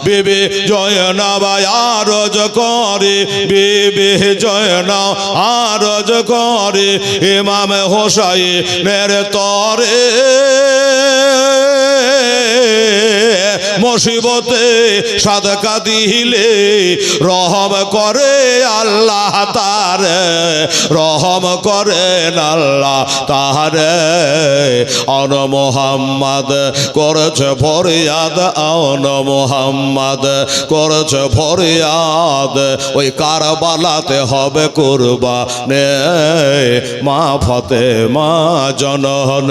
বিবি জয়নাবাই আরজ করে, বিবি জয়না আরজ করে ইমাম হোসাইনের তরে মুসিবতে সাদকা দিলে রহম করে আল্লাহ তারে, রহম করেন আল্লাহ তারে। আন মুহাম্মদ করেছে ফরিয়াদ, আন মুহাম্মদ করেছে ফরিয়াদ, ওই কারবালাতে হবে কুরবানে মা ফাতেমা জনন।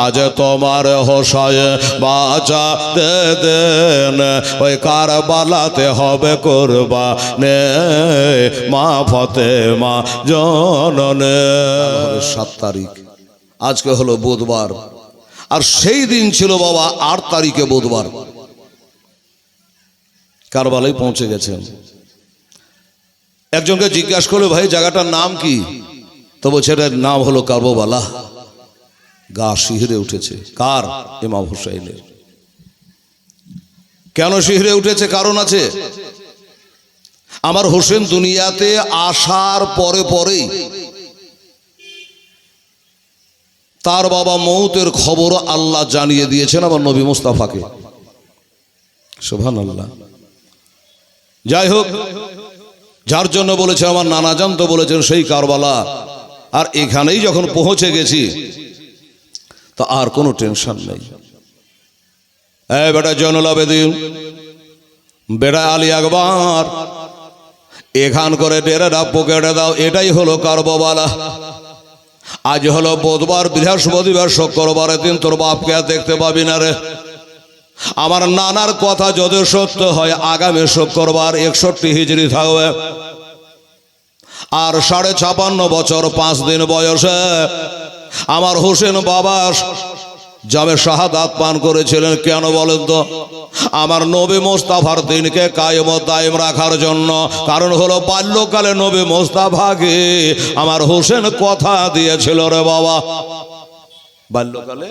আজ তোমার হোসাইন বাঁচা দেন, ওই কারবালাতে হবে কুরবানে মা ফাতেমা জননে। 7 তারিখ, আজকে হলো বুধবার, আর সেই দিন ছিল বাবা 8 তারিখে বুধবার। কারবালায় পৌঁছে গেছেন। একজনকে জিজ্ঞাসা করলো, ভাই জায়গাটার নাম কি? তো বলছে এটার নাম হলো কারবালা। গা শিহরে উঠেছে। কার? ইমাম হুসাইনের। কেন শিহরে উঠেছে? কারণ আছে। আমার হোসেন দুনিয়াতে আসার পরে পরেই তার বাবা মৌতের খবর আল্লাহ জানিয়ে দিয়েছেন আমার নবী মুস্তাফাকে। সুবহানাল্লাহ। যাই হোক, যার জন্য বলেছে আমার নানা জান তো বলেছেন সেই কারবালা, আর এখানেই যখন পৌঁছে গেছি তা আর কোনো টেনশন নেই। এই বেটা জয়নুল আবেদিন, বেটা আলী আকবর, এখান করে ডেরাটা পকেটে দাও। এটাই হলো কারবালা। আজ হলো বুধবার, বৃহস্পতিবার, শুক্রবারের দিন তোর বাপকে আর দেখতে পাবি না রে। আমার নানার কথা যদি সত্য হয় আগামী শুক্রবার 61 হিজরি থাকবে, আর 56 বছর 5 দিন বয়সে আমার হোসেন বাবা যাবে শাহাদাত পান করেছিলেন। কেন বলেন তো? আমার নবী মোস্তাফার দিনকে কায়েম ও দায়েম রাখার জন্য। কারণ হলো বাল্যকালে নবী মোস্তাফাকে আমার হোসেন কথা দিয়েছিল রে বাবা। বাল্যকালে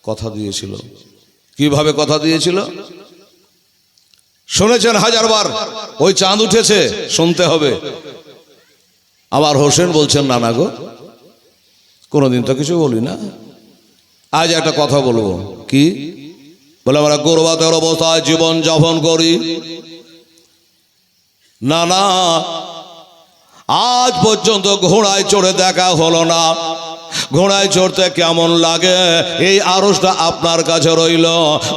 কথা দিয়েছিল। কিভাবে কথা দিয়েছিল শুনেছেন হাজারবার। ওই চাঁদ উঠেছে শুনতে হবে। আমার হোসেন বলছেন, নানা গো, কোনোদিন তো কিছু বলি না, আজ একটা কথা বলবো। কি? বলে আমরা গর্ভবতীর অবস্থায় জীবন যাপন করি। না না, আজ পর্যন্ত ঘোড়ায় চড়ে দেখা হলো না। ঘোড়ায় চড়তে কেমন লাগে এই আরজটা আপনার কাছে রইল।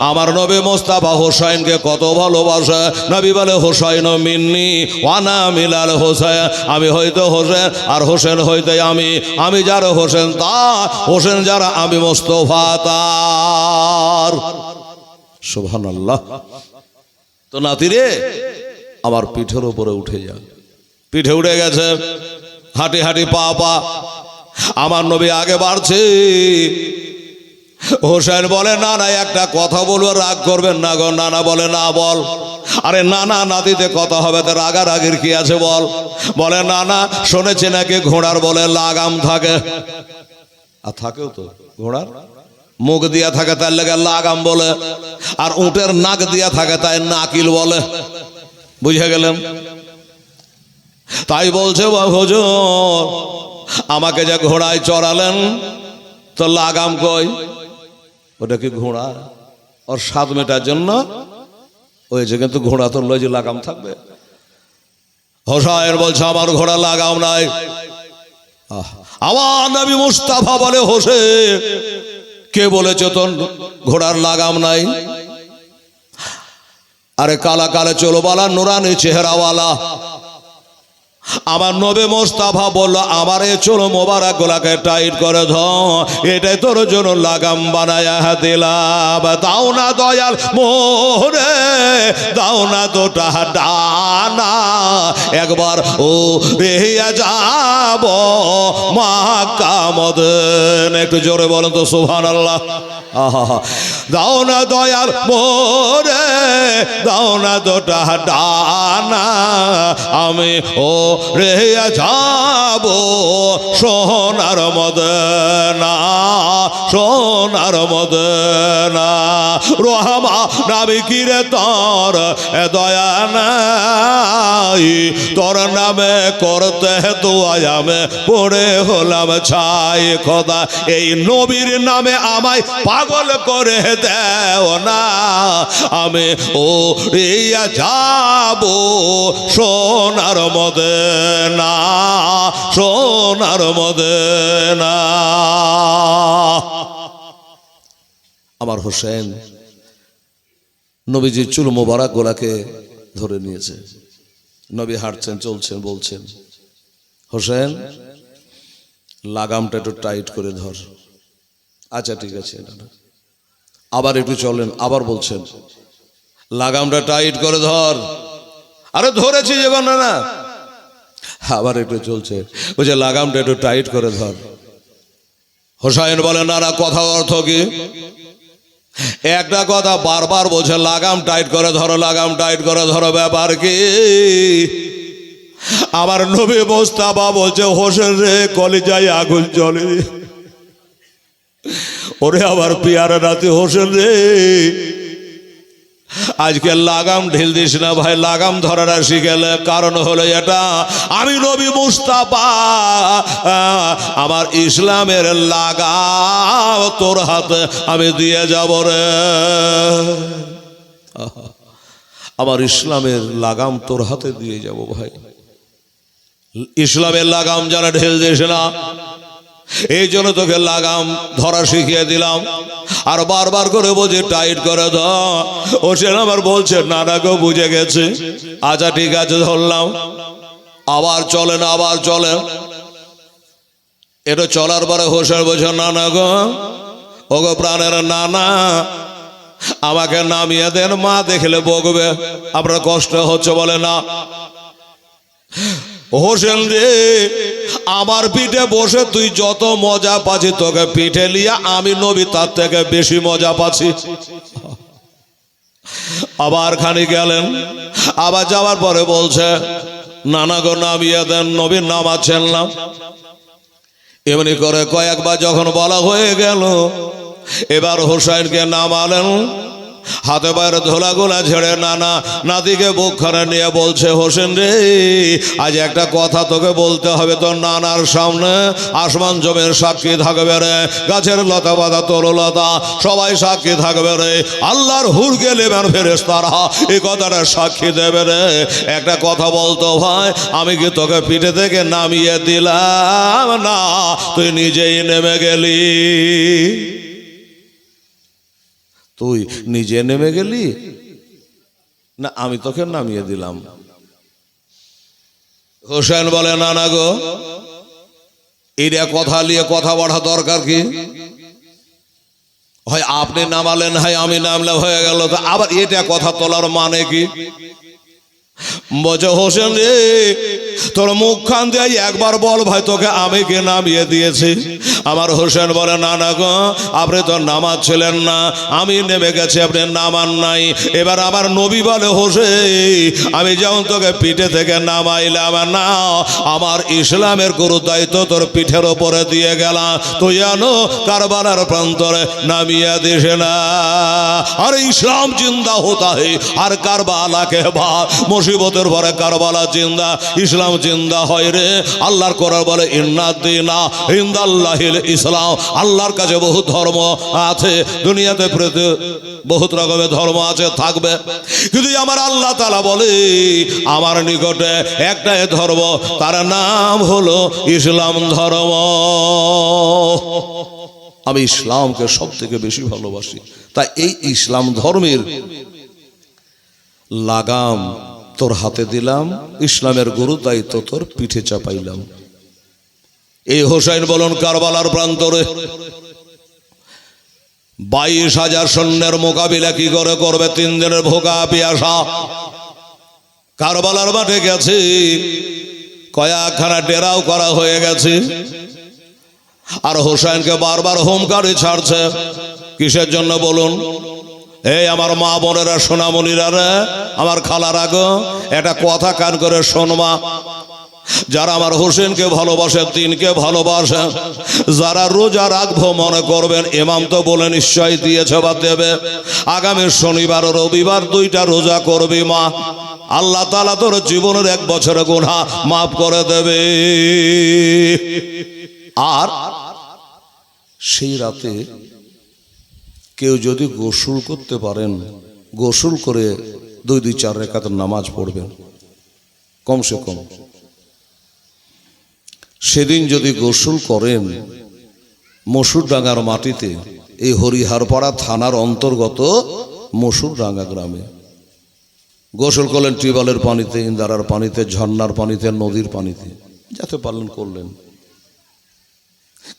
আমার নবী মোস্তাফা হোসাইনকে কত ভালোবাসে। নবী বলে, হোসাইন মিন্নি ওয়ানা মিলাল হোসেন, আমি হইতে হোসেন আর হোসেন হইতে আমি, আমি যার হোসেন তার, হোসেন যারা আমি মোস্তফা তার। সুবহানাল্লাহ। তো নাতিরে আমার পিঠের উপরে উঠে যা। পিঠে উঠে গেছে, হাঁটি হাঁটি পা পা। আমার নবী আগে বাড়ছে। হোসেন বলে, না না একটা কথা বলবো, রাগ করবেন না গো। নানা বলে, না বল। আরে নানা নাতিতে কথা হবে, তো রাগারাগির কি আছে বল। বলে, না না শুনেছি নাকি ঘোড়ার বলে লাগাম থাকে। আর থাকেও তো, ঘোড়ার মুখ দিয়া থাকে তার লেগে লাগাম বলে, আর উটের নাক দিয়া থাকে তাই নাকিল বলে। বুঝে গেলেন? তাই বলছে, হুজুর আমাকে যে ঘোড়ায় চড়ালেন তো লাগাম কই? ওটা কি ঘোড়া? ওর স্বাদ মেটার জন্য হয়েছে, কিন্তু ঘোড়া তো লয় যে লাগাম থাকবে। হোসাইন বলছে, আমার ঘোড়া লাগাম নাই। আমার নবী মুস্তাফা বলে, হোসেন কে বলেছে তোর ঘোড়ার লাগাম নাই? আরে কালা কালে চলো বালা, নুরানি চেহারাওয়ালা আমার নবী মোস্তাফা বলল, আমার এ চলো মোবারক গোলাকে টাইট করে ধর, এটাই তোর জন্য লাগাম বানায়া দিলাম। দাও না দয়াল মোরে, দাও না দুটা ডানা, একবার ও রে যাব মক্কা মদিনা। একটু জোরে বলেন তো সুবহানাল্লাহ। দাও না দয়াল মোরে, দাও না দুটা ডানা, আমি ও রে যাব সোনার মদিনা, সোনার মদিনা। রহমা নামি কিরে আমার দয়া নাই, তোর নামে করতে দোয়া আমি পড়ে হলাম ছাই। খোদা এই নবীর নামে আমায় পাগল করে দেও না, আমি ও রিয়া যাব সোনার মদিনা, সোনার মদিনা। আমার হোসেন নবীজির চুল মোবারক গোলাকে ধরে নিয়েছে। নবী হাঁটছেন, চলছেন, বলছেন, হোসেন লাগামটা একটু টাইট করে ধর। আচ্ছা ঠিক আছে। আবার একটু চলেন, আবার বলছেন লাগামটা টাইট করে ধর। আরে ধরেছি যে না। আবার একটু চলছে, বলছে লাগামটা একটু টাইট করে ধর। হোসেন বলে না না, কথা অর্থ কি? একটা কথা বারবার বলছে লাগাম টাইট করে ধরো, লাগাম টাইট করে ধরো। ব্যাপার কি? আমার নবী মোস্তাফা বলছে হোসেন রে কলিজায় আগুন জ্বলে, ওরে আবার পিয়ারা রাতে হোসেন রে আজকে লাগাম ঢিল দিস না ভাই, লাগাম ধরাটা শিখেলে। কারণ হলো এটা, আমি নবী মুস্তাফা আমার ইসলামের লাগাম তোর হাতে আমি দিয়ে যাব রে, আমার ইসলামের লাগাম তোর হাতে দিয়ে যাব ভাই। ইসলামের লাগাম যারা ঢেল দিস না, এই জন্য তোকে লাগাম ধরা শিখিয়ে দিলাম। আর বারবার করে বলছে টাইট করে ধর। ও সে আমার বলছে নানা গো বুঝে গেছে। আচ্ছা ঠিক আছে ধরলাম। আবার চলেন, আবার চলেন। এটা চলার পরে হোসেন বলছে নানা গো, ও গো প্রাণের নানা, আমাকে নামিয়ে দেন, মা দেখলে বকবে, আপনার কষ্ট হচ্ছে। বলে না হোসেন রে, আমার পিঠে বসে তুই যত মজা পাচ্ছি, তোকে পিঠে লিয়া আমি নবী তার থেকে বেশি মজা পাচ্ছি। আবার খানি গেলেন, আবার যাওয়ার পরে বলছে নানা গো নামিয়ে দেন, নবীর নামাচ্ছেন না। এমনি করে কয়েকবার যখন বলা হয়ে গেল, এবার হোসেনকে নামালেন। হাতে পায়ের ধোলাগুলা ঝেড়ে নানা নাতিকে বুকখানে নিয়ে বলছে হোসেন রে, আজ একটা কথা তোকে বলতে হবে। তোর নানার সামনে আসমান জমির সাক্ষী থাকবে রে, গাছের লতা পাতা তরুলতা সবাই সাক্ষী থাকবে রে, আল্লাহর হুর গেলে ফেরেশতারা এই কথাটা সাক্ষী দেবে রে। একটা কথা বলতো ভাই, আমি কি তোকে পিঠে থেকে নামিয়ে দিলাম না, তুই নিজেই নেমে গেলি? তুই নিজে নেমে গেলি না আমি তোকে নামিয়ে দিলাম? হোসেন বলে না না গো, এইটা কথা নিয়ে কথা বাড়া দরকার কি? হয় আপনি নামালেন, হয় আমি নামলে হয়ে গেল। তো আবার এটা কথা তোলার মানে কি? বলছে হোসেন রে, তোর মুখ খান দিয়ে একবার বল ভাই তোকে আমি কে নামিয়ে দিয়েছি? আমার হোসেন বলে না না গো, আপনি তো নামাচ্ছিলেন না, আমি নেমে গেছি, আপনি নামান নাই। এবার আমার নবী বলে হোসেন, আমি যেমন তোকে পিঠে থেকে নামাইলাম না, আমার ইসলামের গুরু দায়িত্ব তোর পিঠের ওপরে দিয়ে গেলাম, তুই জানো কারবালার প্রান্তরে নামিয়ে দিস না। আর ইসলাম জিন্দা হতা হে আর কারবালা কে বাদ, মুসিবতের পরে কারবালা জিন্দা, ইসলাম জিন্দা হয় রে। আল্লাহর কোরআন বলে ইন্নাদ্দিনা ইনদাল্লাহিল ইসলাম, আল্লাহর কাছে বহুত ধর্ম আছে, দুনিয়াতে বহুত রকমের ধর্ম আছে, থাকবে, কিন্তু আমার আল্লাহ তাআলা বলে আমার নিকটে একটাই ধর্ম, তার নাম হলো ইসলাম ধর্ম। আমি ইসলামকে সব থেকে বেশি ভালোবাসি, তাই এই ইসলাম ধর্মের লাগাম তোর হাতে দিলাম, ইসলামের গুরু দায়িত্ব তোর পিঠে চাপাইলাম। এই হোসেন বলুন কারবালার প্রান্তরে 22,000 সৈন্যের মোকাবিলা কি করে করবে? 3 দিনের ভোগা পিয়াসা কারবালার মাঠে গেছে, কয়েকখানা ডেরাও করা হয়ে গেছে। আর হোসেনকে বারবার হুমকারি ছাড়ছে, কিসের জন্য বলুন? এই আমার মা বোনেরা, সোনামণিরা রে, আমার খালারা গো, একটা কথা কান করে শোনবা। যারা আমার হোসেনকে ভালোবাসে, দিনকে ভালোবাসে, যারা রোজা রাখবো মনে করবেন, ইমাম তো বলে নিশ্চয় দিয়েছে বা দেবে, আগামী শনিবার ও রবিবার 2টা রোজা করবি মা, আল্লাহ তাআলা তোর জীবনের 1 বছরের গুনাহ মাফ করে দেবে। আর সেই রাতে কেউ যদি গোসল করতে পারেন, গোসল করে 2-4 রাকাত নামাজ পড়বেন কমসে কম। সেদিন যদি গোসল করেন মসুরডাঙ্গার মাটিতে, এই হরিহারপাড়া থানার অন্তর্গত মসুরডাঙ্গা গ্রামে গোসল করলেন, টিউবওয়েলের পানিতে, ইন্দারার পানিতে, ঝর্ণার পানিতে, নদীর পানিতে, যাতে পারলেন করলেন।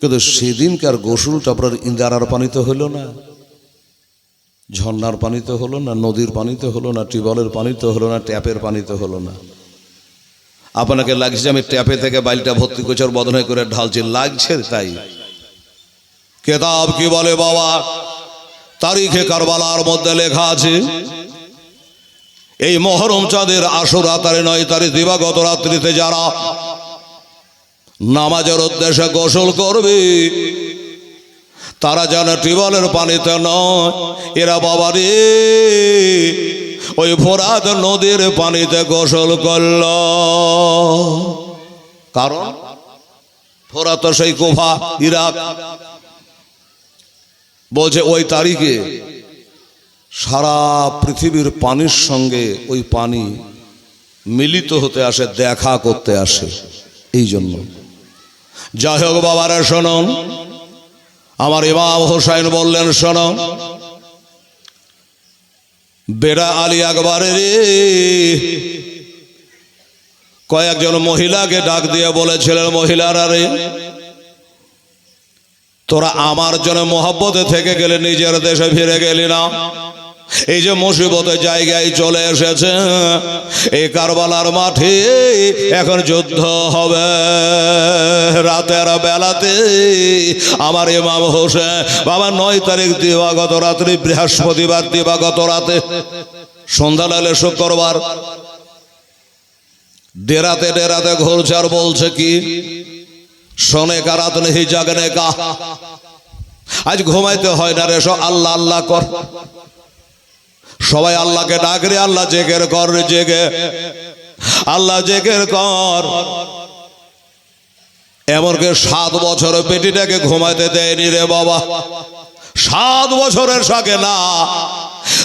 কিন্তু সেদিনকার গোসলটা আপনার ইন্দারার পানিতে হলো না, ঝর্ণার পানিতে হলো না, নদীর পানিতে হলো না, টিউবওয়েলের পানিতে হলো না, ট্যাপের পানিতে হলো না। আপনাকে লাগছে আমি ট্যাপে থেকে বাইলটা ভর্তি করছি আর বদনাই করে ঢালছি, লাগছে তাই। কেতাব কি বলে বাবা, তারিখে কারবালার মধ্যে লেখা আছে, এই মহরম চাঁদের আশুরা তারিখ 9 তারিখ দিবাগত রাত্রিতে যারা নামাজের উদ্দেশ্যে গোসল করবে তারা যেন টিউবওয়েলের পানিতে নয়, এরা বাবারে ওই ফোরাত নদীর পানিতে গোসল করল। কারণ ফোরাত সেই কুফা ইরাক, বলছে ওই তারিখে সারা পৃথিবীর পানির সঙ্গে ওই পানি মিলিত হতে আসে, দেখা করতে আসে। এই জন্য যাই হোক বাবারা শোনুন, আমার ইমাম হোসাইন বললেন শোনো, বেড়া আলী আকবরের কয়েকজন মহিলাকে ডাক দিয়ে বলেছিলেন, মহিলারা রে, তোরা আমার জন্য মহব্বতে থেকে গেলে নিজের দেশে ফিরে গেলি না। এই যে মুসিবতের জায়গায় চলে এসেছে, এই কারবালার মাঠে এখন যুদ্ধ হবে। রাতের বেলাতে আমার ইমাম হোসেন বাবা 9 তারিখ দিবাগত রাত্রি, বৃহস্পতিবার দিবাগত রাতে, সন্ধ্যা লাগলে শুক্রবার, ডেরাতে ডেরাতে ঘুরছে আর বলছে কি, সোনে কা রাত নেই জাগনে কা, আজ ঘুমাইতে হয় না রে, সব আল্লাহ আল্লাহ কর। সবাই আল্লাহকে ডাক রে, আল্লাহ জেকের কর রে, জেগে আল্লাহ জেকের কর। এমনকি 7 বছর পেটিটাকে ঘুমাইতে দেয়নি রে বাবা, 7 বছরের সাকে না,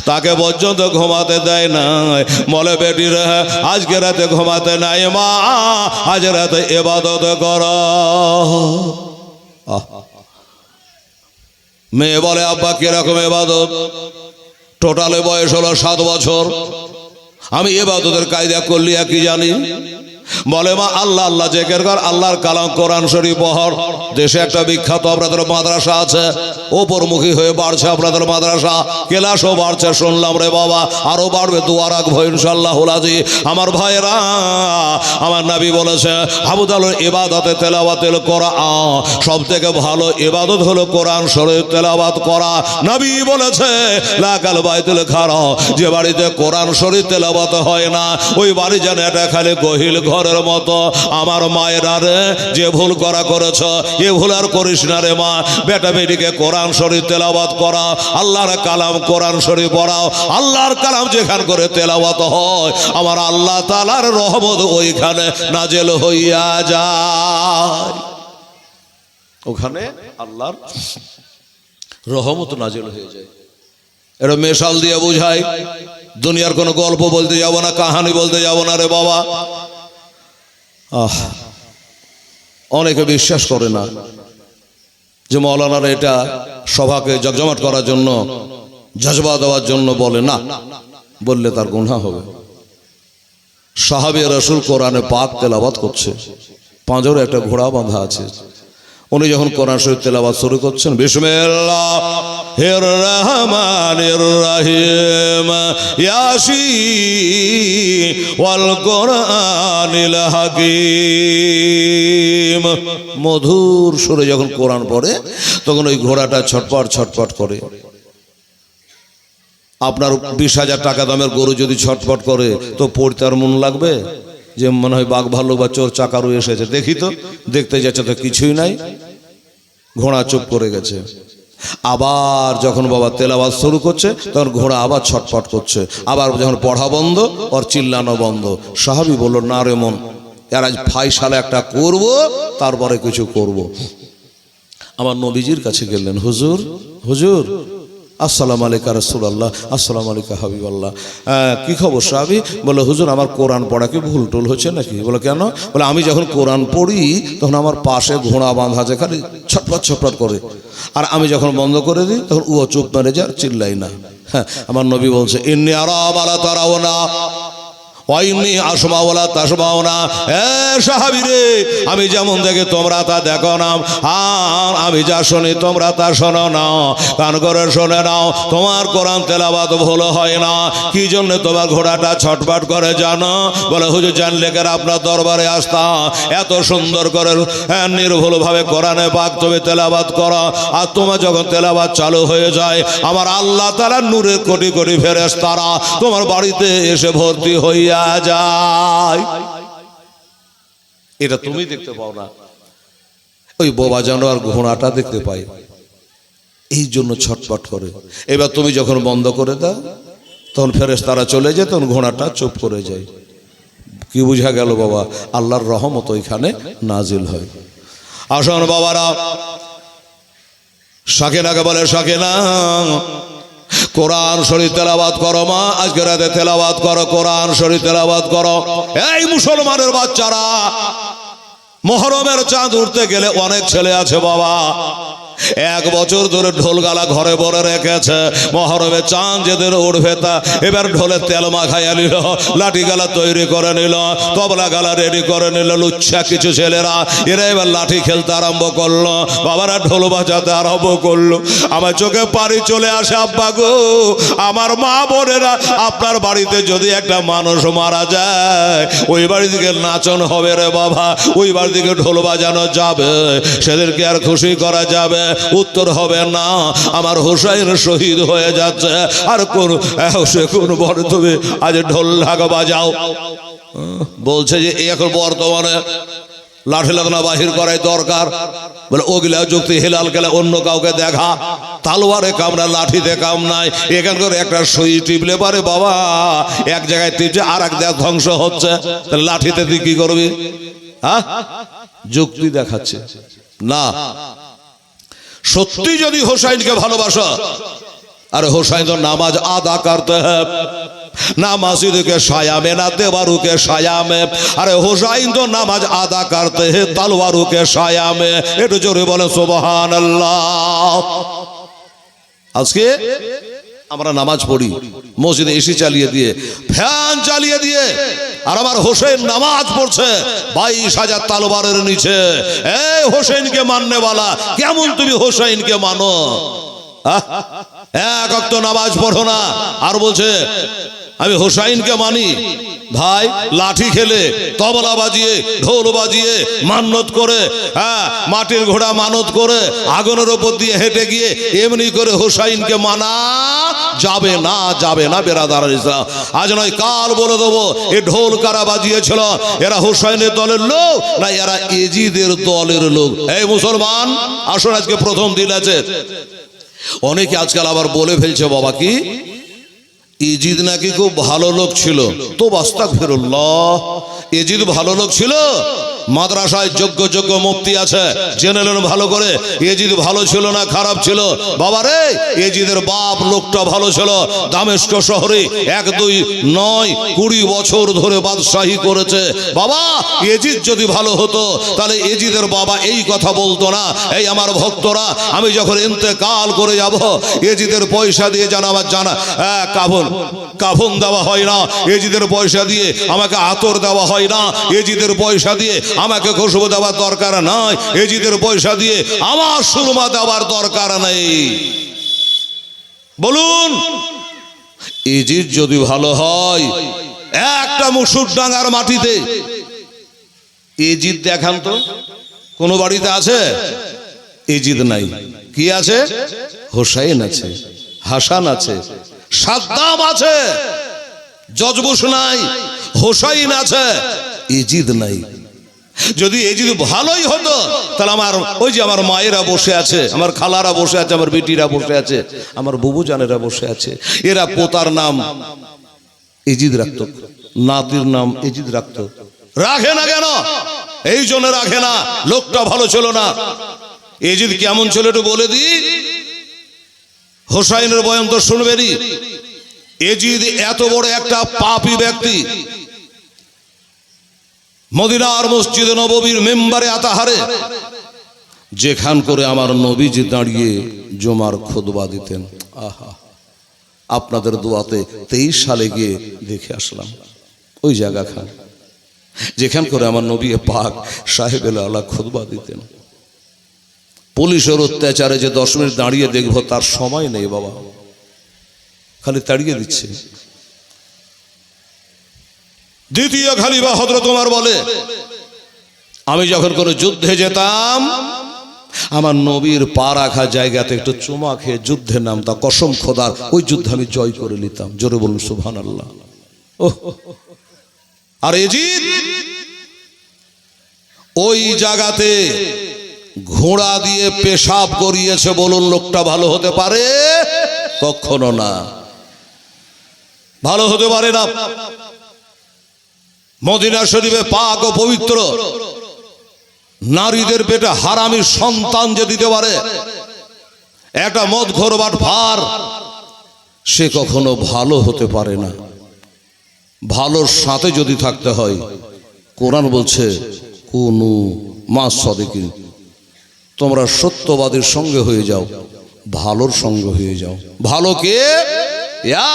তাকে পর্যন্ত ঘুমাতে দেয় না। বলে বেটি রে, আজকে রাতে ঘুমাতে নাই মা, আজ রাতে ইবাদত কর। মেয়ে বলে আব্বা কিরকম ইবাদত? টোটালে বয়স হলো 7 বছর, আমি ইবাদতের কায়দা করলি কি জানি? বলে মা আল্লাহ আল্লাহ জেকের কর, আল্লাহর কালাম কোরআন শরীফ পড়। দেশে একটা বিখ্যাত আপনাদের মাদ্রাসা আছে, ওপরমুখী হয়ে বাড়ছে আপনাদের মাদ্রাসা, ক্লাসও বাড়ছে শুনলাম রে বাবা, আরো বাড়বে, দোয়া রাখবো ইনশাআল্লাহুল আজিজ। আমার ভাইরা, আমার নবী বলেছে আবুদালের ইবাদতে তেলাওয়াতুল কোরআন, সব থেকে ভালো ইবাদত হলো কোরআন শরীফ তেলাওয়াত করা। নবী বলেছে লাকাল বাইতুল খারা, যে বাড়িতে কোরআন শরীফ তেলাওয়াত হয় না ওই বাড়ি যেন এটা খালি গহিল ঘরের মতো। আমার মায়েরা রে, যে ভুল করেছ এ ভুল আর করিস না রে মা। বেটা বেটিকে কোরআন শরীফ তেলাওয়াত করা, আল্লাহর কালাম কোরআন শরীফ পড়াও। আল্লাহর কালাম যেখান করে তেলাওয়াত হয়, আমার আল্লাহ তাআলার রহমত ওইখানে নাজেল হইয়া যায়, ওখানে আল্লাহর রহমত নাজেল হয়ে যায়। এটা মেশাল দিয়ে বুঝাই, দুনিয়ার কোনো গল্প বলতে যাব না, কাহানি বলতে যাব না রে বাবা। অনেকে বিশ্বাস করে না যে মাওলানারা এটা সভাকে জমজমাট করার জন্য, জজবা দেওয়ার জন্য বলে, না বললে তার গুনাহ হবে। সাহাবী রাসূল কোরআনে পাক তেলাওয়াত করছে, পাঁজরে একটা ঘোড়া বাঁধা আছে, উনি যখন কোরআন শরীফ তেলাওয়াত শুরু করছেন, বিসমিল্লাহির রহমানির রহিম, ইয়াসিন ওয়াল কোরআনিল হাকিম, মধুর সুরে যখন কোরআন পড়ে তখন ওই ঘোড়াটা ছটপট ছটপট করে। আপনার 20,000 টাকা দামের গরু যদি ছটপট করে তো পড়তে আর মন লাগবে? যে মনে হয় বাঘ ভাল্লুক বা চোর চাকারু এসেছে, দেখি তো, দেখতে যাচ্ছে তো কিছুই নাই, ঘোড়া চুপ করে গেছে। আবার যখন বাবা তেলাওয়াত শুরু করছে তখন ঘোড়া আবার ছটফট করছে, আবার যখন পড়া বন্ধ ওর চিল্লানো বন্ধ। সাহাবী বলল, না রে মন, এর আজ ফাইসালা একটা করব, তারপরে কিছু করব। আমার নবীজির কাছে গেলেন, হুজুর হুজুর আসসালামু আলাইকা রাসূলুল্লাহ, আসসালামু আলাইকা হাবিবাল্লাহ। কি খবর সাহাবী? বলে, হুজুর আমার কোরআন পড়া কি ভুল টুল হচ্ছে নাকি? বলে, কেন? বলে, আমি যখন কোরআন পড়ি তখন আমার পাশে ঘোড়া বাঁধা আছে, খালি ছটফট ছটফট করে, আর আমি যখন বন্ধ করে দিই তখন ও চুপ মেরে যায়, চিল্লাই না। হ্যাঁ, আমার নবী বলছে, ইন্নী আরা মা লা তারাউনা ওয়াইন্নী আসমা ওয়ালা তাসমাউ না। সাহাবী রে, আমি যেমন দেখি তোমরা তা দেখো না, আর আমি যা শুনি তোমরা তা শোনো না। কান করে শুনে নাও, তোমার কোরআন তেলাওয়াত ভুল হয় না। কি জন্য তোমার ঘোড়াটা ছটফট করে জানো? বলে, হুজুর জানলে কেন আপনার দরবারে আসতাম, এত সুন্দর করে নির্ভুলভাবে কোরআনে পাক তুমি তেলাওয়াত করো, আর তোমার যখন তেলাওয়াত চালু হয়ে যায় আমার আল্লাহ তাআলা নূরের কোটি কোটি ফেরেশতারা তোমার বাড়িতে এসে ভর্তি হইয়া যায়। এটা তুমি দেখতে পাও না, ওই বোবা জানোয়ার ঘোড়াটা দেখতে পাই, এই জন্য ছটফট করে। এবার তুমি যখন বন্ধ করে দাও তখন ফেরেশতারা চলে যায়, তখন ঘোড়াটা চুপ করে যায়। কি বুঝা গেল বাবা? আল্লাহর রহমত ওইখানে নাজিল হয়। আসুন বাবারা, সাকিনাকে বলে, সাকিনা কোরআন শরীফ তেলাওয়াত করো মা, আজকে রাতে তেলাওয়াত করো, কোরআন শরীফ তেলাওয়াত করো। এই মুসলমানের বাচ্চারা, মুহররমের চাঁদ উঠতে গেলে অনেক ছেলে আছে বাবা, 1 বছর ধরে ঢোল গালা ঘরে ভরে রেখেছে, মুহররমে চাঁদ যেদিন উঠবে তা এবার ঢোলের তেল মাখাইয়া নিল, লাঠি গালা তৈরি করে নিল, তবলা গালা রেডি করে নিল। লুচ্ছা কিছু ছেলেরা এরা এবার লাঠি খেলতে আরম্ভ করলো, বাবারা ঢোল বাজাতে আরম্ভ করলো। আমার চোখে পানি চলে আসে, আব্বা গো, আমার মা বোনেরা, আপনার বাড়িতে যদি একটা মানুষ মারা যায় ওই বাড়ি থেকে নাচন হবে রে বাবা, ওই বাড়ি থেকে ঢোল বাজানো যাবে, সেদেরকে আর খুশি করা যাবে? উত্তর হবে না, আমার হোসাইন শহীদ হয়ে যাচ্ছে, আর কোন বড় তুমি আজ ঢোল ঢাকা বাজাও। বলছে যে এখন বর্তমানে লাঠি লাগনা বাহির করাই দরকার। বলে, ওগুলা যুক্তি হেলাল গেলে অন্য কাউকে দেখা, তালোয়ারে কামড়া লাঠিতে কাম নাই। এখানকার একটা সুই টিপলে পারে বাবা, এক জায়গায় টিপছে আর এক জায়গায় ধ্বংস হচ্ছে, তাহলে লাঠিতে তুই কি করবি? হ্যাঁ, যুক্তি দেখাচ্ছে না। সত্যি যদি হোসাইনকে ভালোবাসো, আরে হোসাইন তো নামাজ আদা করতে হবে, না মসজিদকে সায়ামে না দেওয়ারুকে সায়ামে, আরে হোসাইন তো নামাজ আদা করতে হে তলোয়ারুকে সায়ামে। একটু জোরে বলে সুবহানাল্লাহ। আজকে আমরা নামাজ পড়ি মসজিদে এসি চালিয়ে দিয়ে, ফ্যান চালিয়ে দিয়ে, আর আমার হোসেন নামাজ পড়ছে 22,000 তলোয়ারের নিচে। এই হোসেনকে মাননেওয়ালা, কেমন তুমি হোসেনকে মানো? এক ওয়াক্ত নামাজ পড়ো না, আর বলছে আমি হোসাইনকে মানি। ভাই, লাঠি খেলে, তবলা বাজিয়ে, ঢোল বাজিয়ে, মান্নত করে, হ্যাঁ, মাটির ঘোড়া মানত করে, আগুনের ওপর দিয়ে হেঁটে গিয়ে এমনি করে হোসাইনকে মানা যাবে না, যাবে না বেরাদার ইসলাম। আজ নয় কাল বলে দেবো এ ঢোল কারা বাজিয়েছিল, এরা হোসাইনের দলের লোক না এরা এজিদের দলের লোক? এই মুসলমান, আসুন, আজকে প্রথম দিন আছে। অনেকে আজকাল আবার বলে ফেলছে বাবা কি ইজিদ নাকি খুব ভালো লোক ছিল। তো আস্তাগফিরুল্লাহ, ইজিদ ভালো লোক ছিল? মাদ্রাসায় যোগ্য যোগ্য মুফতি আছে, জেনে নেন ভালো করে ইজিদ ভালো ছিল না খারাপ ছিল? বাবা রে, ইজিদের বাপ লোকটা ভালো ছিল, দামেস্ক শহরে 1, 2 নয় 20 বছর ধরে বাদশাহী করেছে। বাবা, ইজিদ যদি ভালো হতো তাহলে ইজিদের বাবা এই কথা বলতো না, এই আমার ভক্তরা আমি যখন ইন্তেকাল করে যাব ইজিদের পয়সা দিয়ে আমার জানা কাফন দেওয়া হয় না, ইজিদের পয়সা দিয়ে আমাকে আতর দেওয়া হয় না, ইজিদের পয়সা দিয়ে আমাকে খুশবু দেওয়ার দরকার নাই, ইজিদের পয়সা দিয়ে আমার সুরমা দেওয়ার দরকার নেই। বলুন, ইজিদ যদি ভালো হয়, একটা মুসুর ডাঙ্গার মাটিতে ইজিদ দেখান তো কোন বাড়িতে আছে? ইজিদ নাই। কি আছে? হোসাইন আছে, হাসান আছে, সাদ্দাম আছে, জজবুশ নাই, হোসাইন আছে। এজিদ নাই। যদি এজিদ ভালোই হতো তাহলে আমার ওই যে আমার মায়েরা বসে আছে, আমার খালারা বসে আছে, আমার বেটিরা বসে আছে, আমার বুবু জানেরা বসে আছে, এরা পোতার নাম এজিদ রাখতো, নাতির নাম এজিদ রাখতো। রাখে না কেন? এই জন্য রাখে না, লোকটা ভালো ছিল না। এজিদ কেমন ছিল একটু বলে দিই। হোসাইনের বয়ান তো শুনবেনই। এজিদ এত বড় একটা পাপী ব্যক্তি, মদিনার মসজিদে নববীর মেম্বারে আতাহারে যেখান করে আমার নবীজি দাঁড়িয়ে জুমার খুতবা দিতেন, আহা, আপনাদের দোয়াতে 23 সালে গিয়ে দেখে আসলাম ওই জায়গা খান যেখান করে আমার নবী পাক সাহেব আল্লাহ খুতবা দিতেন। পুলিশের অত্যাচারে যে 10 মিনিট দাঁড়িয়ে দেখবো তার সময় নেই বাবা, খালি তাড়িয়ে দিচ্ছে। দ্বিতীয় খলিফা হযরত ওমর বলে, আমি যখন কোনো যুদ্ধে যেতাম আমার নবীর পা রাখা জায়গাতে একটু চুমা খেয়ে যুদ্ধে নামতাম, কসম খোদার ওই যুদ্ধে আমি জয় করে নিতাম। জোরে বলুন সুবহানাল্লাহ। ওহ, আর এজিদ ওই জায়গাতে ঘোড়া দিয়ে পেশাব করিয়েছে, বলুন লোকটা ভালো হতে পারে? কখনো না, ভালো হতে পারে না। মদিনা শরীফে পাক ও পবিত্র, নারীদের পেটে হারামি সন্তান যে দিতে পারে একটা মদখোর বাটপার, সে কখনো ভালো হতে পারে না। ভালোর সাথে যদি থাকতে হয়, কোরআন বলছে কুনু মা সাদিকিন, তোমরা সত্যবাদীর সঙ্গে হয়ে যাও, ভালোর সঙ্গে হয়ে যাও। ভালো কে?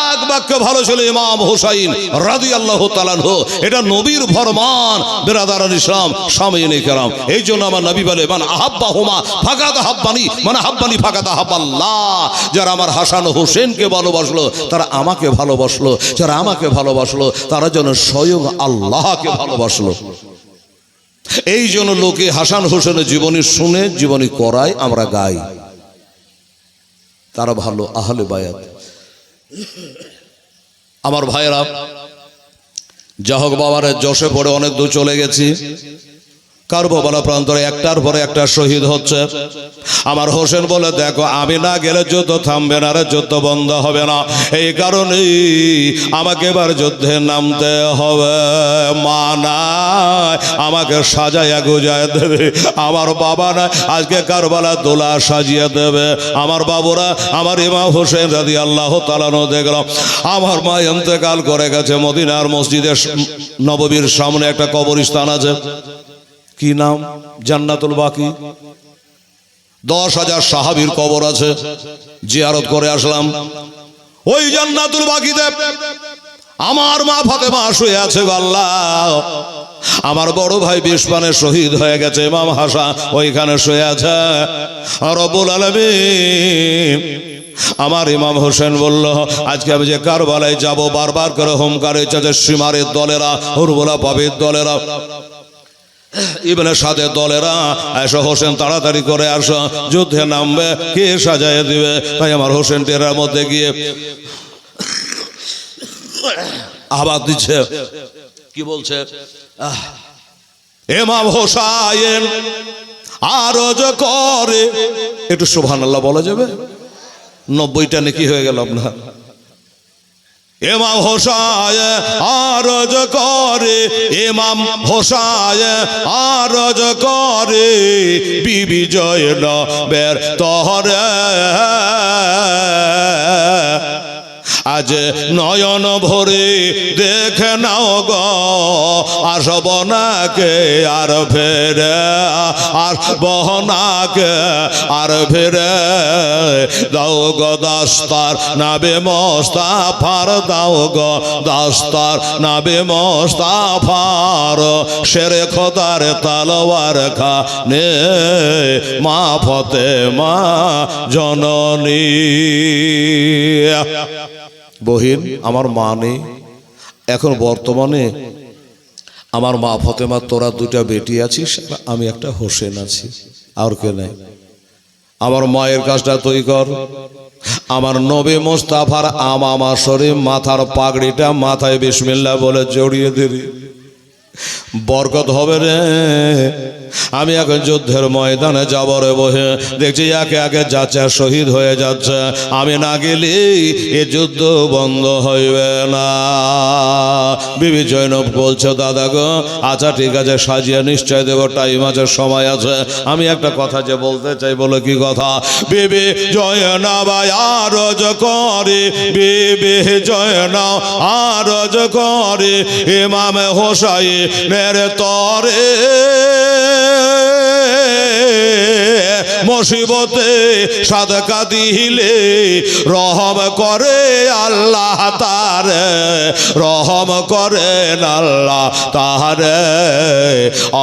এক বাক্যে ভালো ছিল ইমাম হুসাইন রাদিয়াল্লাহু তাআলা আনহু। এটা নবীর ফরমান, বিরাদারান ইসলাম, সামিঈনে কেরাম। এই জন্য আমার নবী বলে, মান আহাব্বাহুমা ফাকাদ আহাব্বানি, মান আহাব্বানি ফাকাদ আহাব্বাল্লাহ। যারা আমার হাসান হোসেনকে ভালোবাসলো তারা আমাকে ভালোবাসলো, যারা আমাকে ভালোবাসলো তারা যেন স্বয়ং আল্লাহকে ভালোবাসলো। এই জন্য লোকে হাসান হোসেনের জীবনী শুনে জীবনী করায়, আমরা গাই, তারা ভালো আহলে বায়াত। আমার ভাইয়েরা, যা হোক বাবার যশে পড়ে অনেক দূর চলে গেছি। কারবালা প্রান্তরে একটার পরে একটা শহীদ হচ্ছে। আমার হোসেন বলে, দেখো আমি না গেলে যুদ্ধ থামবে না, রে যুদ্ধ বন্ধ হবে না। এই কারণেই আমাকে এবার যুদ্ধে নামতে হবে। মা নাই, আমাকে সাজাইয়া গুজায় দেবে। আমার বাবা নাই, আজকে কারবালা দোলা সাজিয়ে দেবে। আমার বাবুরা, আমার ইমাম হোসেন রাদিয়াল্লাহু তাআলা আনহু, দেখলাম আমার মা ইন্তেকাল করে গেছে। মদিনার মসজিদের নববীর সামনে একটা কবরস্থান আছে, কি নাম? জান্নাতুল বাকি। 10,000 সাহাবীর কবর আছে, জিয়ারত করে আসলাম। ওই জান্নাতুল বাকিতে আমার মা ফাতেমা শুয়ে আছে। আল্লাহ, আমার বড় ভাই বিশপানে শহীদ হয়ে গেছে, ইমাম হাসান ওইখানে শুয়ে আছে। রব্বুল আলামিন, আমার ইমাম হোসেন বলল, আজকে আমি যে কারবালায় যাব, বারবার করে হুমকার হয়েছে যে সীমারের দলেরা, হুরবুলা পাবির দলেরা, ইবনে সাদের দলেরা, এসো হোসেন তাড়াতাড়ি করে আসো, যুদ্ধে নামবে, কে সাজায় দিবে? তাই আমার হোসেন টেরার মধ্যে গিয়ে আওয়াজ দিচ্ছে, কি বলছে? ইমাম হোসাইন আরজ করে, একটু সুবহানাল্লাহ বলা যাবে? 90টা নেকি হয়ে গেল আপনার। ইমাম হোসাইন আরজ করে, ইমাম হোসাইন আরজ করে, বিবি জয়নবের তহরে আজ নয়ন ভরে দেখে নাও গো, আসব নাকে আর ফেরে, আসব নাকে আর ফেরে। দাও গো দাস্তার নাবে মোস্তাফার, দাও গো দাস্তার নাবে মোস্তাফার, শেরে খোদার তালোয়ার খানে মা ফাতেমা জননী। বহিন, আমার মা নেই এখন, বর্তমানে আমার মা ফাতেমা, তোরা 2টা বেটি আছিস, আমি একটা হোসেন আছি, আর কে নাই। আমার মায়ের কাজটা তুই কর। আমার নবী মুস্তাফার আমামা শরীফ মাথার পাগড়িটা মাথায় বিসমিল্লাহ বলে জড়িয়ে দিবি। বরকত হবে রে। আমি এখন যুদ্ধের ময়দানে যাব রে বহে, দেখছি একে একে যাচ্ছে আর শহীদ হয়ে যাচ্ছে। আমি না গেলে এ যুদ্ধ বন্ধ হইবে না। বিবি জৈনব বলছে, দাদা গো আচ্ছা ঠিক আছে, সাজিয়ে নিশ্চয় দেব, টাইম আছে, সময় আছে। আমি একটা কথা যে বলতে চাই, বলো কি কথা? বিবি জয়নব আরজ করে, বিবি জয়নব আরজ করে ইমাম হোসাইনের তরে, মুসিবতে সাদকা দিলে রহম করে আল্লাহ তারে, রহম করেন আল্লাহ তারে।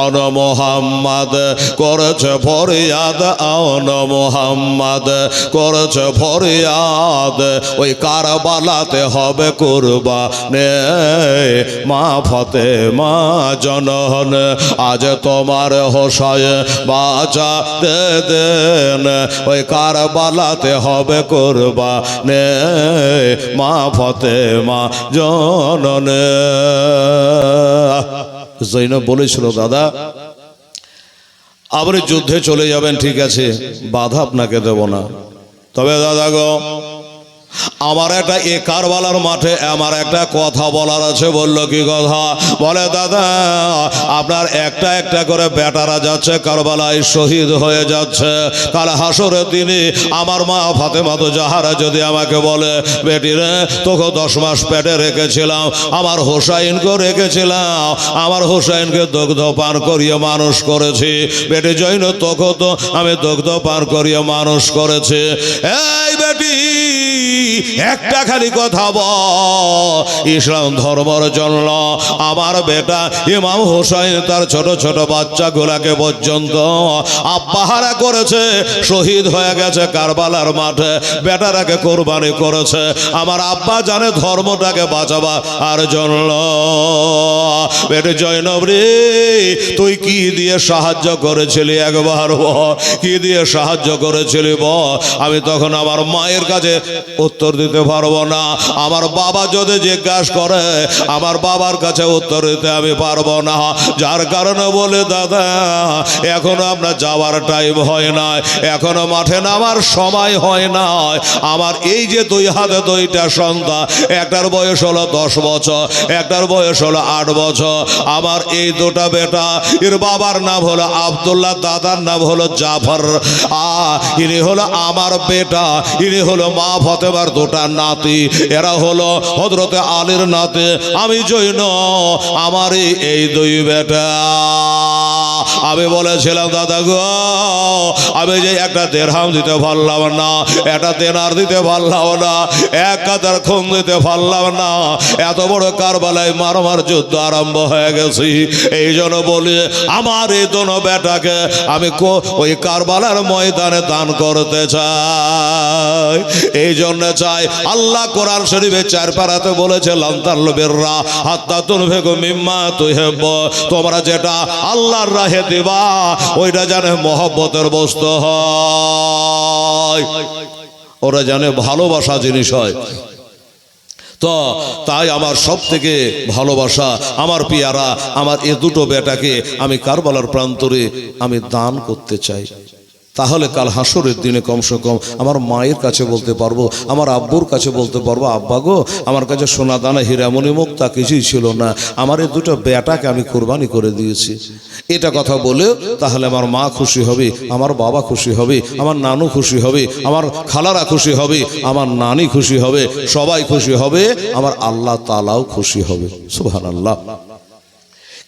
অন মোহাম্মদ করেছে ফরিয়াদ, অন মোহাম্মদ করেছে ফরিয়াদ, ওই কারবালাতে হবে কুরবানে মা ফাতেমা জনন। আজ তোমার হোসাইন বাঁচা দেন, ওই কারবালাতে হবে কুরবানে মা ফাতেমা জননে। জৈনব বলেছিল, দাদা আপনি যুদ্ধে চলে যাবেন, ঠিক আছে, বাধা আপনাকে দেব না, তবে দাদা গো আমার একটা এ কারবালার মাঠে আমার একটা কথা বলার আছে। বললো কি কথা? বলে দাদা আপনার একটা একটা করে বেটারা যাচ্ছে কারবালায়, শহীদ হয়ে যাচ্ছে। কাল হাসরের দিনে আমার মা ফাতেমা তো জাহারা যদি আমাকে বলে, বেটি রে তোকে 10 মাস পেটে রেখেছিলাম, আমার হোসাইনকে রেখেছিলাম, আমার হোসাইনকে দুগ্ধ পান করিয়ে মানুষ করেছি, বেটি জৈন তোকে তো আমি দুগ্ধ পান করিয়ে মানুষ করেছি। এই বেটি একটা খালি কথা বল, ইসলাম ধর্মের জন্য আমার বেটা ইমাম হোসাইন তার ছোট ছোট বাচ্চাগুলাকে পর্যন্ত আব্বাহারা করেছে, শহীদ হয়ে গেছে কারবালার মাঠে, বেটারাকে কোরবানি করেছে। আমার আব্বা জানে ধর্মটাকে বাঁচাবা আর জন্য। বেটে জৈনব রে তুই কি দিয়ে সাহায্য করেছিলি একবার বল, কি দিয়ে সাহায্য করেছিলি বল? আমি তখন আমার মায়ের কাছে উত্তর দিতে পারবো না, আমার বাবা যদি জিজ্ঞাসা করে আমার বাবার কাছে উত্তর দিতে আমি পারবো না। যার কারণে বলে দাদা এখনো আপনার যাওয়ার টাইম হয় না, এখনো মাঠে নামার সময় হয় না। আমার এই যে 2 হাতে 2টা সন্তান, একটার বয়স হলো 10 বছর, একটার বয়স হলো 8 বছর। আমার এই 2টা বেটা, এর বাবার নাম হলো আব্দুল্লাহ, দাদার নাম হলো জাফর। ইনি হলো আমার বেটা, ইনি হলো মা ফাতেমার 2টা নাতি, এরা হলো হযরতে আলীর নাতি। আমি জৈন, আমার এই 2 বেটা। আমি বলেছিলাম দাদা গো আমি যে একটা দেড়হাম দিতে পারলাম না, একটা দেনার দিতে পারলাম না, 1 কাতার খুন দিতে পারলাম না, এত বড় কারবালায় মারামার যুদ্ধ আরম্ভ হয়ে গেছি। এই জন্য বলি আমার এই 2 বেটাকে আমি ওই কারবালার ময়দানে দান করতে চাই। এই জন্য চাই, আল্লাহ কোরআন শরীফে 4 পারাতে বলেছে লান তানালুল বিররা হাত্তা তুনফিকু মিম্মা তুহিব্বু, তোমরা যেটা আল্লাহর রাহে দিবা ওইটা জানে মহব্বতের বস্তু হয়, ওরা জানে ভালোবাসা জিনিস হয়। তো তাই আমার সব থেকে ভালোবাসা আমার পিয়ারা আমার এই 2টো বেটাকে আমি কারবালার প্রান্তরে আমি দান করতে চাই। তাহলে কাল হাসরের দিনে কমসে কম আমার মায়ের কাছে বলতে পারবো, আমার আব্বুর কাছে বলতে পারবো, আব্বা গো আমার কাছে সোনা দানা হীরামণি মুক্তা কিছুই ছিল না, আমার এই 2টো বেটাকে আমি কোরবানি করে দিয়েছি। এটা কথা বলে তাহলে আমার মা খুশি হবে, আমার বাবা খুশি হবে, আমার নানু খুশি হবে, আমার খালারা খুশি হবে, আমার নানি খুশি হবে, সবাই খুশি হবে, আমার আল্লাহ তাআলাও খুশি হবে। সুবহানাল্লাহ।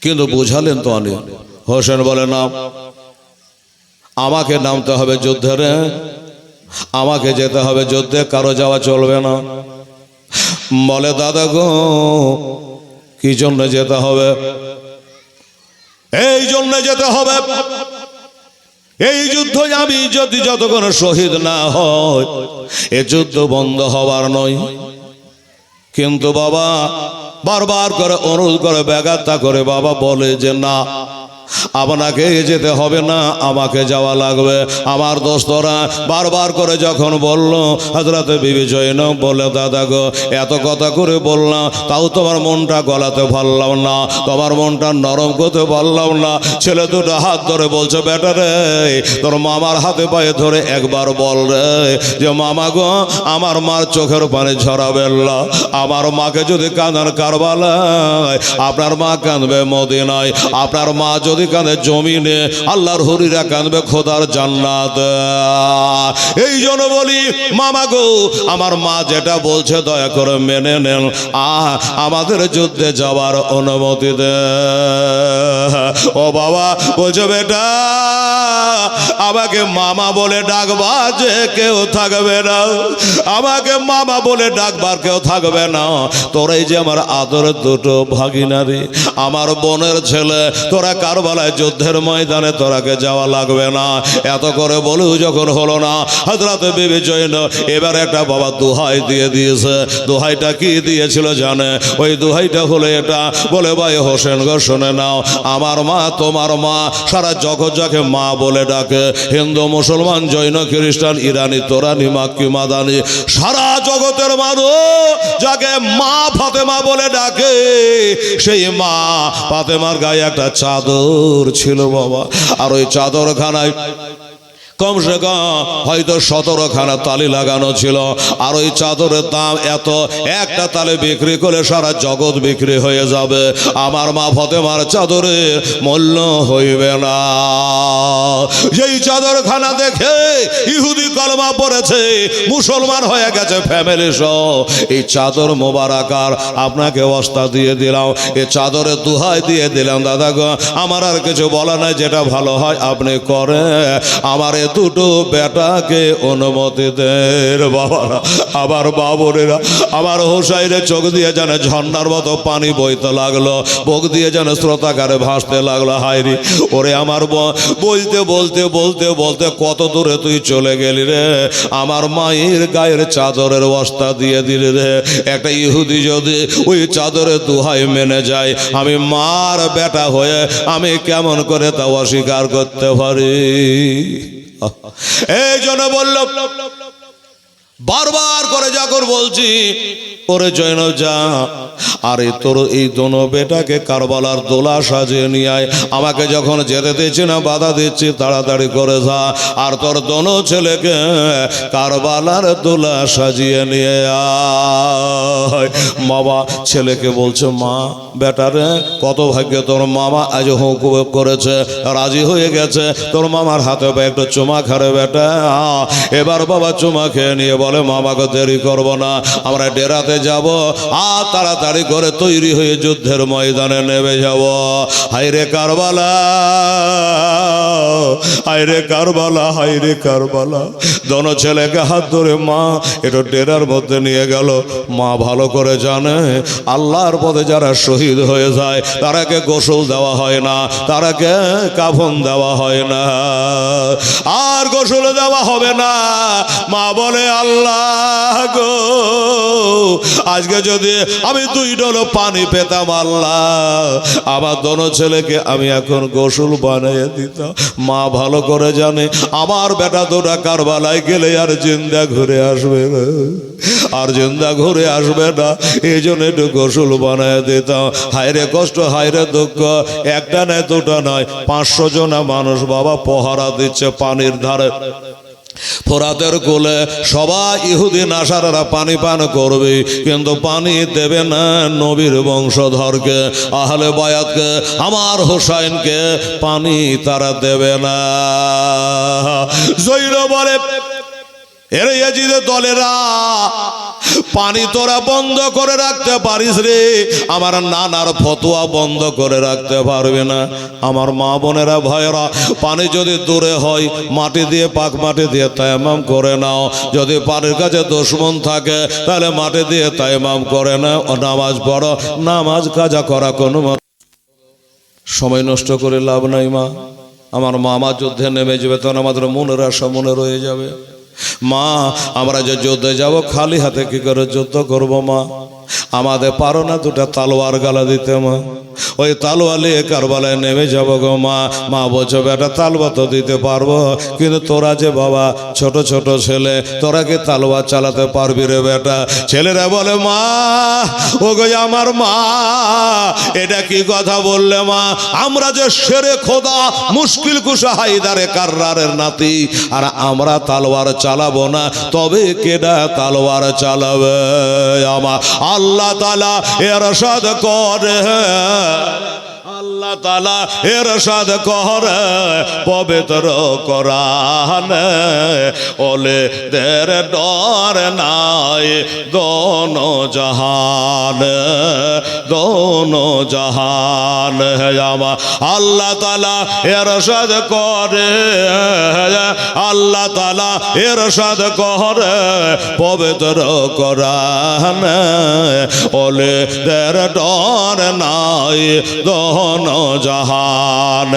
কিন্তু বুঝালেন তো অনেক। হোসেন বলে না, আমাকে নামতে হবে যুদ্ধে রে, আমাকে যেতে হবে যুদ্ধে, কারো যাওয়া চলবে না। বলে দাদা গো কি জন্য যেতে হবে? এই জন্য যেতে হবে, এই যুদ্ধ আমি যদি যতক্ষণ শহীদ না হয় এ যুদ্ধ বন্ধ হবার নয়। কিন্তু বাবা বারবার করে অনুরোধ করে ব্যাঘাত করে বাবা বলে যে না, আপনাকে যেতে হবে না, আমাকে যাওয়া লাগবে। আমার দোস্তরা বারবার করে যখন বলল, হযরতে বিবি জয়নব বলে, দাদা গো এত কথা করে বললাম, তাও তোমার মনটা গলাতে পারলাম না, তোমার মনটা নরম করতে পারলাম না। ছেলে দুটো হাত ধরে বলছে, বেটা রে, তোর মামার হাতে পায়ে ধরে একবার বল রে যে মামা গো, আমার মার চোখের পানি ঝরাবেন না। আমার মাকে যদি কাঁদান কারবালায়, আপনার মা কাঁদবে মদিনায়। আপনার মা যদি কাঁদে জমিনে, আল্লাহর হুরিরা কাঁদবে খোদার জান্নাত। এই জন্য বলি মামা গো, আমার মা যেটা বলছে দয়া করে মেনে নেন, আমাদের যুদ্ধে যাওয়ার অনুমতি দে। ও বাবা বলছে, বেটা আমাকে মামা বলে ডাকবা যে কেউ থাকবে না, আমাকে মামা বলে ডাকবার কেউ থাকবে না। তোরাই যে আমার আদরের দুটো ভাগিনারি, আমার বোনের ছেলে, তোরা কারবালায় যুদ্ধের ময়দানে তোরাকে যাওয়া লাগবে না। এত করে বলেও যখন হলো না, হযরত বিবি জয়নব এবার একটা বাবা দোহাই দিয়ে দিয়েছে। দোহাইটা কি দিয়েছিল জানে? ওই দোহাইটা হলো এটা, বলে ভাই হোসেন গো শুনে নাও, আমার মা তোমার মা, সারা জগৎ যাকে মা বলে ডাকে, হিন্দু মুসলমান জৈন খ্রিস্টান ইরানি তোরানি মাক্কি মাদানি, সারা জগতের মানুষ যাকে মা ফাতেমা বলে ডাকে, সেই মা ফাতেমার গায়ে একটা চাদর ছিল বাবা। আর ওই চাদরখানায় কমসে কম হয়তো 17খানা তালি লাগানো ছিল। আর ওই চাদরের দাম এত, একটা তালে বিক্রি করে সারা জগৎ বিক্রি হয়ে যাবে। আমার মা ফাতেমার চাদরের মূল্য হইবে না। যেই চাদরখানা দেখে ইহুদি কলমা পড়েছে, মুসলমান হয়ে গেছে ফ্যামিলি সহ, এই চাদর মোবারকার আপনাকে ওয়াস্তা দিয়ে দিলাম, এই চাদরের দুহাই দিয়ে দিলাম। দাদা গো আমার আর কিছু বলা নাই, যেটা ভালো হয় আপনি করে। আমার দুটো বেটাকে অনুমতি দেন বাবারা, আবার বাবরেরা। আমার হোসাইনের চোখ দিয়ে যেন ঝর্ণার মতো পানি বইতে লাগলো, বুক দিয়ে যেন স্রোতাকারে ভাসতে লাগলো। হায়রি ওরে আমার বলতে বলতে বলতে বলতে কত দূরে তুই চলে গেলি রে, আমার মায়ের গায়ের চাদরের বস্তা দিয়ে দিলি রে। একটা ইহুদি যদি ওই চাদরের দুহাই মেনে যায়, আমি মার বেটা হয়ে আমি কেমন করে তা অস্বীকার করতে পারি? এই জন্য বলল, বারবার করে যখন বলছি, ওরে জয়নব যা, আরে তোর এই দোনো বেটাকে কারবালার দোলা সাজিয়ে নিয়ে আয়। আমাকে যখন যেতে দিচ্ছি না, বাধা দিচ্ছি, তাড়াতাড়ি করে যা। আর তোর দোনো ছেলেকে কারবালার দোলা সাজিয়ে নিয়ে আয়। বাবা ছেলেকে বলছে, মা বেটারে কত ভাগ্যে তোর মামা আজ হুকুম করেছে, রাজি হয়ে গেছে, তোর মামার হাতে একটু চুমা খারে বেটা। এবার বাবা চুমা খেয়ে নিয়ে বলে, মামাকে দেরি করবো না, আমরা ডেরাতে যাব, আর তাড়াতাড়ি করে তৈরি হয়ে যুদ্ধের ময়দানে নেমে যাব। হায়রে কারবালা, হায়রে কারবালা, হায়রে কারবালা। দোনো ছেলেকে হাত ধরে মা একটু ডেরার মধ্যে নিয়ে গেল। মা ভালো করে জানে, আল্লাহর পথে যারা শহীদ হয়ে যায় তারাকে গোসল দেওয়া হয় না, তারাকে কাফন দেওয়া হয় না, আর গোসল দেওয়া হবে না। মা বলে, আল্লাহ গো, আজকে যদি আমি 2 ডোল পানি পেতাম, আল্লাহ আমার দোনো ছেলেকে আমি এখন গোসল বানিয়ে দিতাম। মা ভালো করে জানে, আমার বেটা দুটা কারবালায় গেলে আর জিন্দা ঘুরে আসবে না, আর জিন্দা ঘুরে আসবে না, এই জন্য একটু গোসল বানিয়ে দিতাম। হায়রে কষ্ট, হায়রে দুঃখ, একটা নয় দুটা নয়, 500 জনা মানুষ বাবা পহারা দিচ্ছে পানির ধারে। ফোরাতের কোলে সবাই ইহুদি নাসারারা পানি পান করবে, কিন্তু পানি দেবে না নবীর বংশধরকে, আহলে বায়াতকে, আমার হোসাইনকে পানি তারা দেবে না। জৈর বলে, এর ইয়াজিদের দলেরা, পানি তোরা বন্ধ করে রাখতে পারিস রে, আমার নানার ফতোয়া বন্ধ করে রাখতে পারবে না। আমার মা বোনেরা ভাইয়েরা, পানি যদি দূরে হয় মাটি দিয়ে, পাক মাটি দিয়ে তায়াম্মাম করে নাও। যদি পানির কাছে দুশমন থাকে তাহলে মাটি দিয়ে তায়াম্মাম করে নাও, নামাজ পড়ো। নামাজ কাজা করা কোনো সময় নষ্ট করে লাভ নাই। মা আমার মামা যুদ্ধে নেমে যাবে, তখন আমাদের মনের আশা মনে রয়ে যাবে। মা আমরা যে যুদ্ধে যাব খালি হাতে কি করে যুদ্ধ করব? মা আমাদের পারো না দুটা তালোয়ার গালা দিতে মা? ওই তালোয়ার নিয়ে কারবালায় নেমে যাবো গো মা। মা বলছো বেটা তালওয়ার তো দিতে পারবো, কিন্তু তোরা যে বাবা ছোট ছোট ছেলে, তোরা কি তালোয়ার চালাতে পারবি রে বেটা? ছেলেরা বলে মা, ও গো আমার মা, এটা কি কথা বললে মা? আমরা যে শেরে খোদা মুশকিল কুশা হায়দারে কাররারের নাতি, আর আমরা তালোয়ার চালাবো না, তবে কেডা তালোয়ার চালাবে? আমার আল্লাহ তাআলা ইরশাদ করে, আল্লাহ তাআলা ইরশাদ করে পবিত্র কোরআনে, ওলে দের ডর নাই দোনো জাহান, দোনো জাহান। আমার আল্লাহ তাআলা ইরশাদ করে, আল্লাহ তাআলা ইরশাদ করে পবিত্র কোরআনে, ওলে দের ডর নাই দোনো জাহান,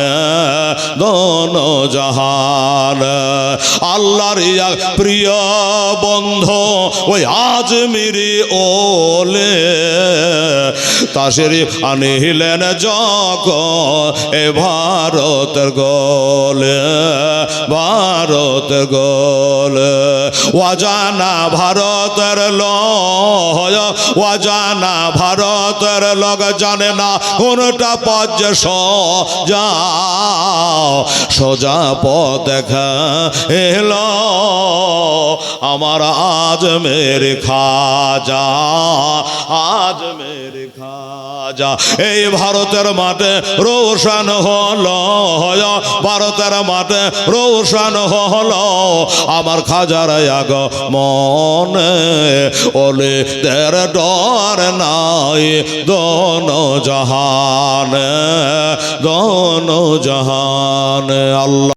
দোনো জাহান। আল্লাহর প্রিয় বন্ধু ওই আজমিরি ওলে তাশরীফ আনিলেন যখন এ ভারতের গোলে, ভারতের গোলে। অজানা ভারতের লয়, অজানা ভারতের লোক জানে না কোনটা পথ যে সোজা, সোজা পথ দেখা এলো আমার আজমের খাজা, আজমের খাজা। এই ভারতের মাঠে রোশন হলো, ভারতের মাঠে রোশন হলো আমার খাজার আগমনে, ওলে দের ডর নাই দোনো জাহান, দোনো জাহান। আল্লাহ